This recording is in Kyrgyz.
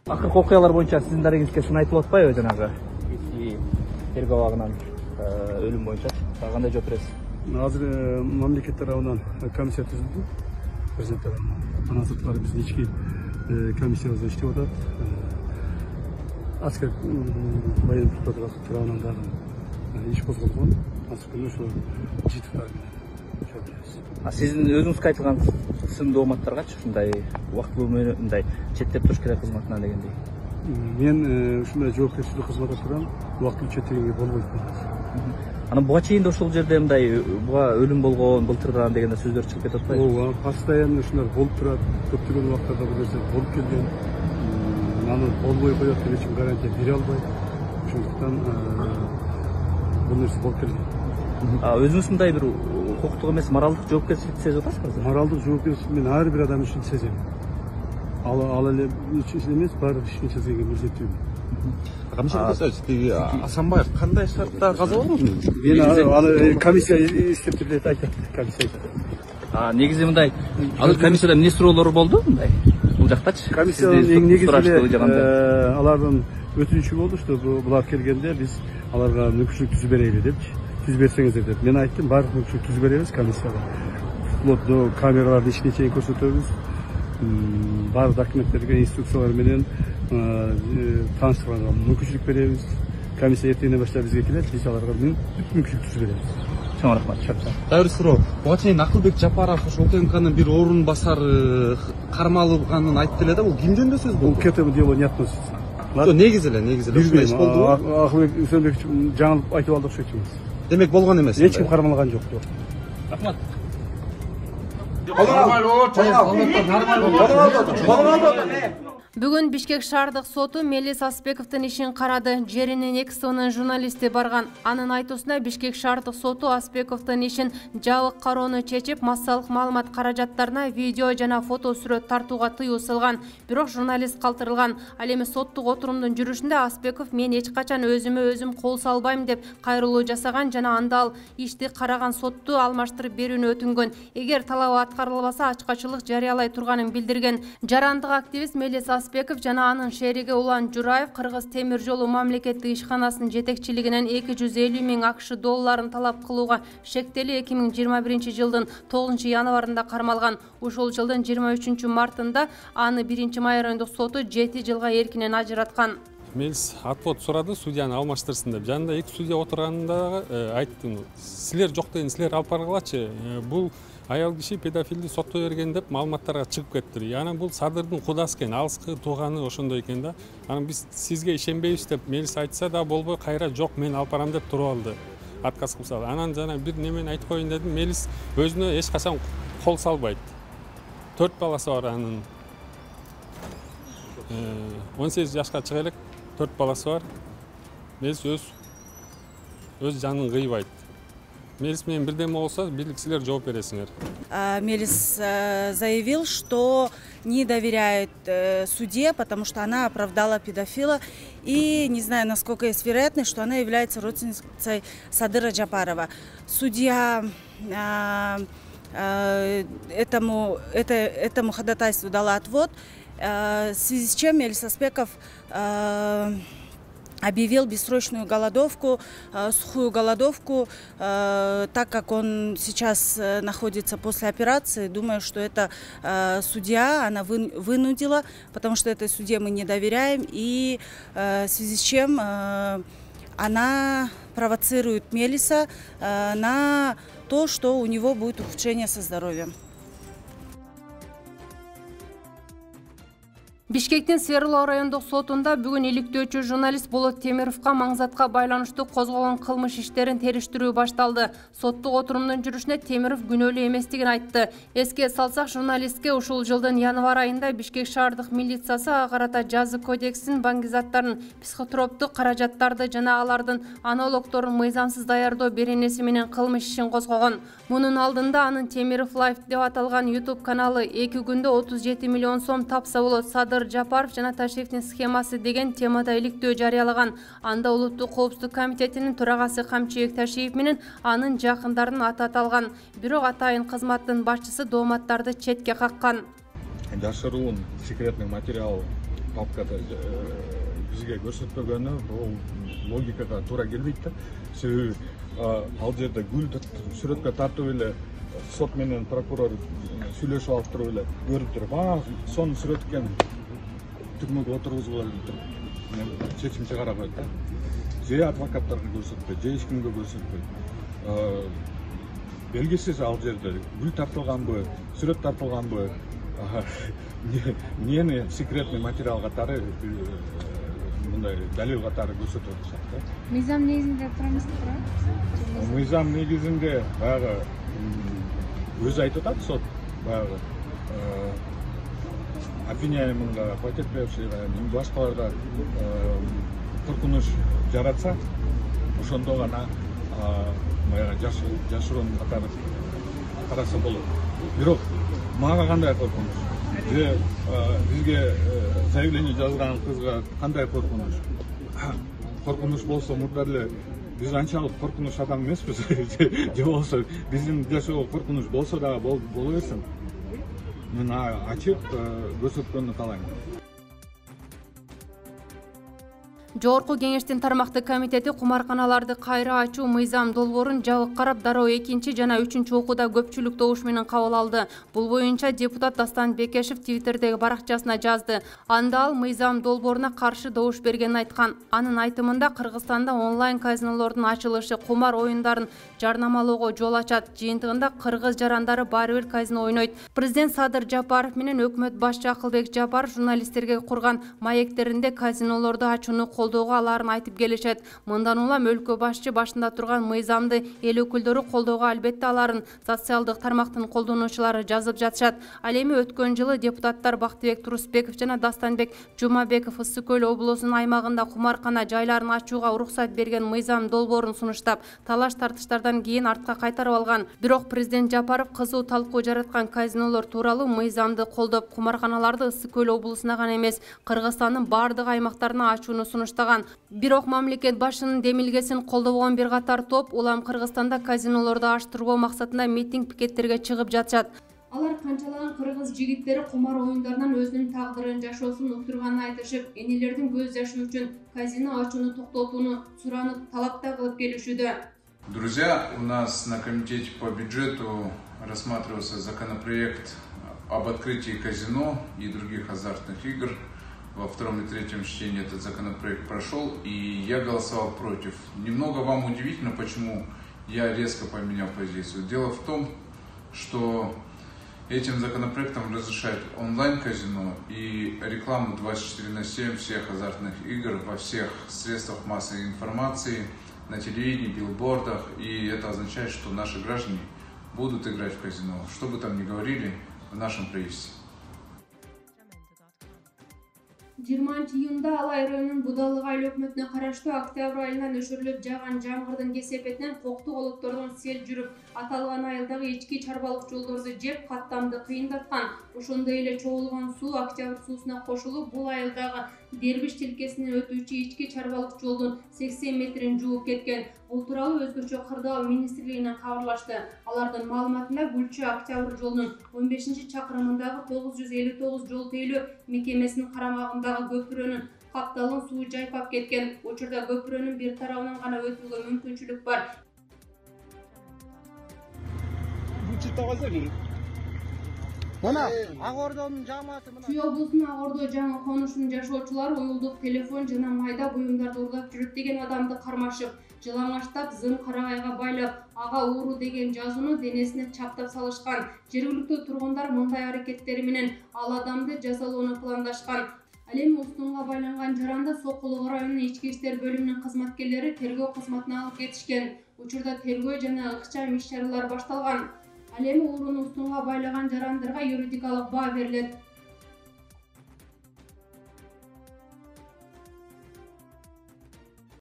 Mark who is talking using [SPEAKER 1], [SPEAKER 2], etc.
[SPEAKER 1] Акыркы окуялар боюнча сиздин дарегиңизге сын айтылып атпайбы жанагы тергөө абагынан өлүм боюнча? Кандай жооп бересиз?
[SPEAKER 2] Азыр мамлекет тарабынан комиссия түзүлдү. Президент тарабынан. Анан сырткары биздин ички комиссиябыз иштеп атат. Аскер военный прокуратура тарабынан дагы иш козголгон. Азыр күнү ошо жетиптер менен жооп беребиз.
[SPEAKER 1] Сиздин өзүңүзгө айтылган сын дооматтаргачы ушундай убактылуу мындай четтеп туруш керек кызматынан дегендей?
[SPEAKER 2] Мен ушундай жоопкерчилик кызматта турам, убактылуу четтегенге болбойт.
[SPEAKER 1] Анан буга чейин да ушул жерде мындай буга өлүм болгон былтырдан деген сөздөр чыгып кетип атпайбы?
[SPEAKER 2] Ооба, постоянно ушулар болуп турат. Көптөгөн убактарда бул нерсе болуп келген. Аны болбой коет деп эч ким гарантия бере албайт. Ошондуктан бул нерсе болуп келген.
[SPEAKER 1] Өзүңүз мындай бир укуктук эмес, моралдык жоопкерчиликти сезип атасызбы?
[SPEAKER 2] Моралдык жоопкерчилик мен ар бир адам үчүн сезем. Ал эле үчүн эмес, баардык ишин сезенге милдеттүү.
[SPEAKER 3] Асанбаев кандай шартта каза болгон?
[SPEAKER 2] Мен аны комиссия эстептип деп айтат. Комиссия.
[SPEAKER 1] Негизи мындай, ал комиссияда эмне суроолор болду мындай? Бул жактачы.
[SPEAKER 2] Комиссиянын эң негизи алардын өтүнүчү болду, что булар келгенде биз аларга мүмкүнчүлүк түзүп берели депчи. Түзүп берсеңиздер деп. Мен айттым, баардык мүмкүнчүлүк түзүп беребиз комиссияга. Вплоть до камераларды ишине чейин көрсөтөбүз. Баардык документтерге инструкциялар менен тааныштырганга мүмкүнчүлүк беребиз. Комиссия эртеңден баштап бизге келет, биз аларга мүмкүнчүлүк түзүп беребиз.
[SPEAKER 1] Чоң рахмат.
[SPEAKER 3] Дагы бир суроо. Буга чейин Акылбек Жапаров ошо УКМКнын бир орун басары кармалганын айтты эле да, бул кимден сөз болду?
[SPEAKER 2] Бул к этому делу не относится.
[SPEAKER 3] Негизи эле ушундай иш болдубу?
[SPEAKER 2] Акылбек Үсөнбекович жаңылып айтып алды окшойт эмес.
[SPEAKER 3] Демек болгон эмес.
[SPEAKER 2] Эч ким кармалган жок.
[SPEAKER 1] Рахмат.
[SPEAKER 4] Бүгүн Бишкек шаардык соту Мелис Аспековдун ишин карады. Жеринин эксонун журналисти барган. Анын айтуусунда Бишкек шаардык соту Аспековдун ишин жабык кароону чечип, массалык маалымат каражаттарына видео жана фото сүрөт тартууга тыюу салган. Бирок журналист калтырылган. Ал эми соттук отурумдун жүрүшүндө Аспеков мен эч качан өзүм кол салбайм деп кайрылуу жасаган жана анда ал ишти караган сотту алмаштырып берүүнү өтүнгөн. Эгер талабы аткарылбаса ачкачылык жарыялай турганын билдирген. Жарандык активист Мелис Аспеков жана анын шериги Улан Жураев Кыргыз темир жолу мамлекеттик ишканасынын жетекчилигинен 250 000 АКШ долларын талап кылууга шектелүү 2021 жылдын 9 январында кармалган. Ушул жылдын 23 мартында аны 1 май райондук соту 7 жылга эркинен ажыраткан.
[SPEAKER 5] Мелис отвод сурады, судьяны алмаштырсын деп. Жанында эки судья отурганда айттым, силер жок деген силер алып баргылачы. Бул аял киши педофилди сотто берген деп маалыматтарга чыгып кетти. Анан бул Садырдын кудасы экен, алыскы тууганы ошондой экен да. Анан биз сизге ишенбейбиз деп Мелис айтса да болбой кайра жок мен алып барам деп туруп алды. Отказ кылып салды. Анан жана бир немени айтып коеюн дедим. Мелис өзүнө эч качан кол салбайт. 4 баласы бар анын. 18 жашка чыга элек, 4 баласы бар. Мелис өз жанын кыйбайт. Мелис менен бирдеме болсо, бийлик силер жооп бересиңер.
[SPEAKER 6] Мелис заявил, что не доверяет суде, потому что она оправдала педофила. И не знаю, насколько есть вероятность, что она является родственницей Садыра Джапарова. Судья этому ходатайству дала отвод, в связи с чем Мелис Аспеков объявил бессрочную голодовку, сухую голодовку, так как он сейчас находится после операции. Думаю, что это судья, она вынудила, потому что этой судье мы не доверяем, и в связи с чем она провоцирует Мелиса на то, что у него будет ухудшение со здоровьем.
[SPEAKER 4] Бишкектин Свердлов райондук сотунда бүгүн иликтөөчү журналист Болот Темировго маңзатка байланыштуу козголгон кылмыш иштерин териштирүү башталды. Соттук отурумдун жүрүшүнө Темиров күнөөлүү эместигин айтты. Эске салсак, журналистке ушул жылдын январ айында Бишкек шаардык милициясы ага карата жаза кодексин, баңгизаттарын, психотроптук каражаттарды жана алардын аналогдорун мыйзамсыз даярдоо беренеси менен кылмыш ишин козгогон. Мунун алдында анын Темиров Live деп аталган YouTube каналы 2 күндө 37 миллион сом тапса болот. Садыр Жапаров жана Ташевдин схемасы деген темада иликтөө жарыялаган. Анда улуттук коопсуздук комитетинин төрагасы Камчыбек Ташиев менен анын жакындарынын аты аталган. Бирок атайын кызматтын башчысы дооматтарды четке каккан.
[SPEAKER 7] Жашыруун секретный материал папкада бизге көрсөтпөгөнү бул логикага туура келбейт да. Себеби ал жерде гүл сүрөткө тартып эле сот менен прокурор сүйлөшүп алып туруп эле көрүп туруп, сонун сүрөткөн түрмөгө отургузуп эле чечим чыгара коет да. Же адвокаттарга көрсөтпөй, же эч кимге көрсөтпөй. Белгисиз ал жерде гүл тартылганбы, сүрөт тартылганбы, эмнени секретный материал катары мындай далил катары көрсөтүп атышат да.
[SPEAKER 8] Мыйзам негизинде турамыз туура?
[SPEAKER 7] Мыйзам негизинде баягы өзү айтып атат сот, баягы обвиняемыйга, потерпевшийга, башкаларга коркунуч жаратса, ошондо гана баягы жашыруун катары караса болот. Бирок мага кандай коркунуч? Же бизге заявление жазган кызга кандай коркунуч? Коркунуч болсо мурда эле биз анчалык коркунуч адам эмеспиз. Же болсо биздин жашоого коркунуч болсо дагы боло берсин. Мен ачык көрсөткөнү каалайм.
[SPEAKER 4] Жогорку кеңештин тармактык комитети кумарканаларды кайра ачуу мыйзам долбоорун жабык карап дароо 2 жана 3 окууда көпчүлүк добуш менен кабыл алды. Бул боюнча депутат Дастан Бекешев Твиттердеги баракчасына жазды. Анда ал мыйзам долбооруна каршы добуш бергенин айткан. Анын айтымында Кыргызстанда онлайн казинолордун ачылышы кумар оюндарын жарнамалоого жол ачат. Жыйынтыгында кыргыз жарандары баары бир казино ойнойт. Президент Садыр Жапаров менен өкмөт башчы Акылбек Жапаров журналисттерге курган маектеринде казинолорду ачууну колдоого аларын айтып келишет. Мындан улам өлкө башчы башында турган мыйзамды эл өкүлдөрү колдоого албетте аларын социалдык тармактын колдонуучулары жазып жатышат. Ал эми өткөн жылы депутаттар Бактыбек Турусбеков жана Дастанбек Жумабеков Ысык Көл облусунун аймагында кумаркана жайларын ачууга уруксат берген мыйзам долбоорун сунуштап, талаш тартыштардан кийин артка кайтарып алган. Бирок президент Жапаров кызуу талкуу жараткан казинолор тууралуу мыйзамды колдоп, кумарканаларды Ысык Көл облусуна гана эмес, Кыргызстандын бардык аймактарына ачууну сунуштаган. Бирок мамлекет башчынын демилгесин колдобогон бир катар топ улам Кыргызстанда казинолорду аштырбоо максатында митинг пикеттерге чыгып жатышат. Алар канчалаган кыргыз жигиттери кумар оюндарынан өзүнүн тагдырын жашоосун уктурганын айтышып, энелердин көз жашы үчүн казино ачууну токтотууну суранып, талап да кылып келишүүдө.
[SPEAKER 9] Друзья, у нас на комитете по бюджету рассматривался законопроект об открытии казино и других азартных игр. Во втором и третьем чтении этот законопроект прошел, и я голосовал против. Немного вам удивительно, почему я резко поменял позицию. Дело в том, что этим законопроектом разрешают онлайн-казино и рекламу 24/7 всех азартных игр во всех средствах массовой информации, на телевидении, билбордах. И это означает, что наши граждане будут играть в казино, что бы там ни говорили в нашем правительстве.
[SPEAKER 4] 20-июнда Алай районунун Будалык айыл өкмөтүнө караштуу октябрь айынан өшүрүлүп жааган жамгырдын кесепетинен коктук олоттордон сел жүрүп, аталган айылдагы ички чарбалык жолдорду жеп, каттамды кыйындаткан. Ошондой эле чогулган суу октябрь суусуна кошулуп, бул айылдагы Дербиш тилкесинен өтүүчү ички чарбалык жолдун 80 метрин жууп кеткен. Бул тууралуу өзгөчө Кырдаал министрлигинен кабарлашты. Алардын маалыматында Гүлчү октябрь жолунун 15 чакырымындагы 959 жол тейлөө мекемесинин карамагындагы көпүрөнүн капталын суу жайпап кеткен. Учурда көпүрөнүн бир тарабынан гана өтүүгө мүмкүнчүлүк бар.
[SPEAKER 10] Мына Ак Ордонун жамааты мына.
[SPEAKER 4] Чүй облусунун Ак Ордо жаңы конушунун жашоочулары уюлдук телефон жана майда буюмдарды уурдап жүрүп деген адамды кармашып, жылаңаштап, зым карагайга байлап, ага ууру деген жазууну денесине чаптап салышкан. Жергиликтүү тургундар мындай аракеттери менен ал адамды жазалоону пландашкан. Ал эми устунга байланган жаранды Сокулук районунун ички иштер бөлүмүнүн кызматкерлери тергөө кызматына алып кетишкен. Учурда тергөө жана ыкчам иш-чаралар башталган. Ал эми ууруну устунга байлаган жарандырга юридикалык баа берилет.